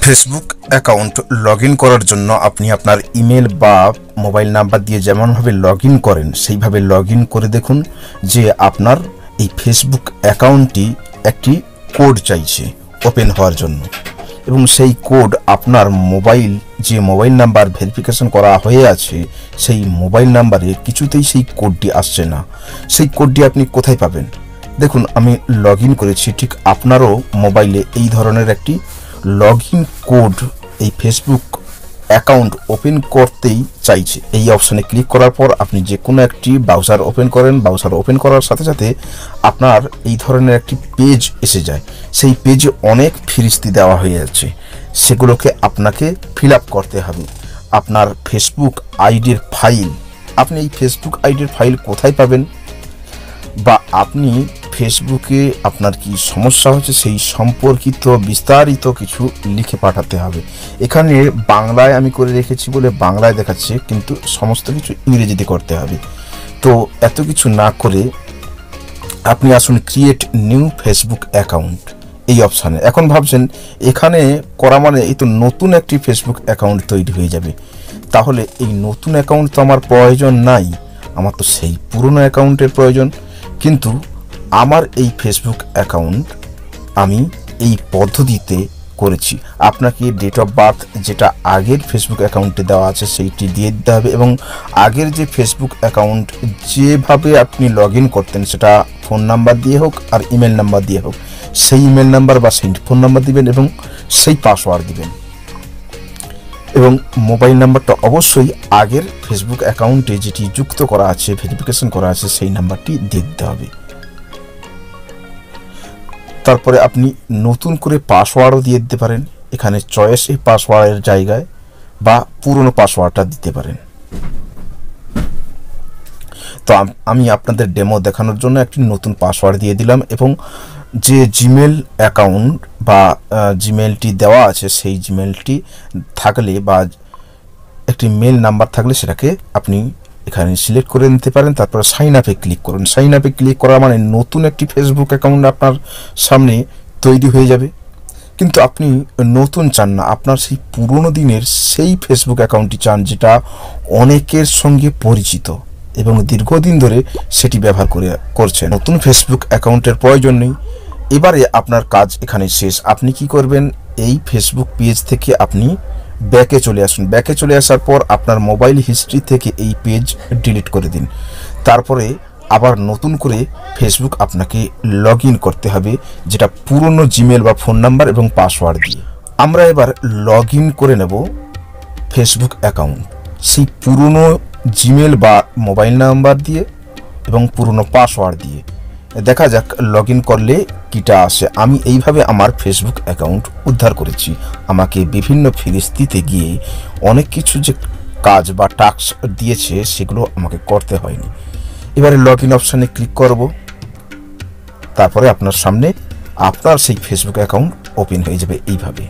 Facebook account login করার জন্য আপনি আপনার ইমেল বা মোবাইল নাম্বার দিয়ে যেমনভাবে লগইন করেন সেইভাবে লগইন করে দেখুন যে আপনার এই ফেসবুক অ্যাকাউন্টটি একটি কোড চাইছে ওপেন হওয়ার জন্য, এবং সেই কোড আপনার মোবাইল নাম্বার ভেরিফিকেশন করা হয়ে আছে সেই মোবাইল নাম্বারে কিছুতেই সেই কোডটি আসছে না। সেই কোডটি আপনি কোথায় পাবেন? দেখুন, আমি লগইন করেছি, ঠিক আপনারও মোবাইলে এই ধরনের একটি লগইন কোড এই ফেসবুক অ্যাকাউন্ট ওপেন করতেই চাইছে। এই অপশানে ক্লিক করার পর আপনি যে কোনো একটি ব্রাউজার ওপেন করেন, ব্রাউজার ওপেন করার সাথে সাথে আপনার এই ধরনের একটি পেজ এসে যায়। সেই পেজে অনেক ফিরিস্তি দেওয়া হয়ে যাচ্ছে, সেগুলোকে আপনাকে ফিল আপ করতে হবে। আপনার ফেসবুক আইডির ফাইল, আপনি এই ফেসবুক আইডির ফাইল কোথায় পাবেন, বা আপনি ফেসবুকে আপনার কি সমস্যা হচ্ছে সেই সম্পর্কিত বিস্তারিত কিছু লিখে পাঠাতে হবে। এখানে বাংলায় আমি করে রেখেছি বলে বাংলায় দেখাচ্ছে, কিন্তু সমস্ত কিছু ইংরেজিতে করতে হবে। তো এত কিছু না করে আপনি আসুন ক্রিয়েট নিউ ফেসবুক অ্যাকাউন্ট এই অপশানে। এখন ভাবছেন এখানে করা মানে এই তো নতুন একটি ফেসবুক অ্যাকাউন্ট তৈরি হয়ে যাবে। তাহলে এই নতুন অ্যাকাউন্ট তো আমার প্রয়োজন নাই, আমার তো সেই পুরনো অ্যাকাউন্টের প্রয়োজন। কিন্তু আমার এই ফেসবুক অ্যাকাউন্ট আমি এই পদ্ধতিতে করেছি। আপনাকে ডেট অফ বার্থ যেটা আগের ফেসবুক অ্যাকাউন্টে দেওয়া আছে সেইটি দিয়ে দিতে হবে, এবং আগের যে ফেসবুক অ্যাকাউন্ট যেভাবে আপনি লগইন করতেন সেটা ফোন নাম্বার দিয়ে হোক আর ইমেল নাম্বার দিয়ে হোক, সেই ইমেল নাম্বার বা সেই ফোন নাম্বার দিবেন এবং সেই পাসওয়ার্ড দিবেন, এবং মোবাইল নাম্বারটা অবশ্যই আগের ফেসবুক অ্যাকাউন্টে যেটি যুক্ত করা আছে, ভেরিফিকেশন করা আছে, সেই নাম্বারটি দিয়ে দিতে হবে। তারপরে আপনি নতুন করে পাসওয়ার্ডও দিয়ে দিতে পারেন, এখানে চয়েস এই পাসওয়ার্ডের জায়গায়, বা পুরনো পাসওয়ার্ডটা দিতে পারেন। তো আমি আপনাদের ডেমো দেখানোর জন্য একটি নতুন পাসওয়ার্ড দিয়ে দিলাম, এবং যে জিমেল অ্যাকাউন্ট বা জিমেলটি দেওয়া আছে সেই জিমেলটি থাকলে বা একটি মেল নাম্বার থাকলে সেটাকে আপনি এখানে সিলেক্ট করে নিতে পারেন। তারপরে সাইন আপে ক্লিক করুন। সাইন আপে ক্লিক করা মানে নতুন একটি ফেসবুক অ্যাকাউন্ট আপনার সামনে তৈরি হয়ে যাবে। কিন্তু আপনি নতুন চান না, আপনার সেই পুরনো দিনের সেই ফেসবুক অ্যাকাউন্টটি চান যেটা অনেকের সঙ্গে পরিচিত এবং দীর্ঘদিন ধরে সেটি ব্যবহার করছেন। নতুন ফেসবুক অ্যাকাউন্টের প্রয়োজন নেই। এবারে আপনার কাজ এখানে শেষ। আপনি কি করবেন, এই ফেসবুক পেজ থেকে আপনি ব্যাকে চলে আসুন। ব্যাকে চলে আসার পর আপনার মোবাইল হিস্ট্রি থেকে এই পেজ ডিলিট করে দিন। তারপরে আবার নতুন করে ফেসবুক আপনাকে লগইন করতে হবে, যেটা পুরনো জিমেল বা ফোন নাম্বার এবং পাসওয়ার্ড দিয়ে। আমরা এবার লগইন করে নেব ফেসবুক অ্যাকাউন্ট সেই পুরনো জিমেল বা মোবাইল নাম্বার দিয়ে এবং পুরনো পাসওয়ার্ড দিয়ে। দেখা যাক লগইন করলে কিটা আসে। আমি এইভাবে আমার ফেসবুক অ্যাকাউন্ট উদ্ধার করেছি। আমাকে বিভিন্ন ফিরিস্তিতে গিয়ে অনেক কিছু যে কাজ বা টাস্ক দিয়েছে সেগুলো আমাকে করতে হয়নি। এবারে লগইন অপশানে ক্লিক করব। তারপরে আপনার সামনে আপনার সেই ফেসবুক অ্যাকাউন্ট ওপেন হয়ে যাবে এইভাবে।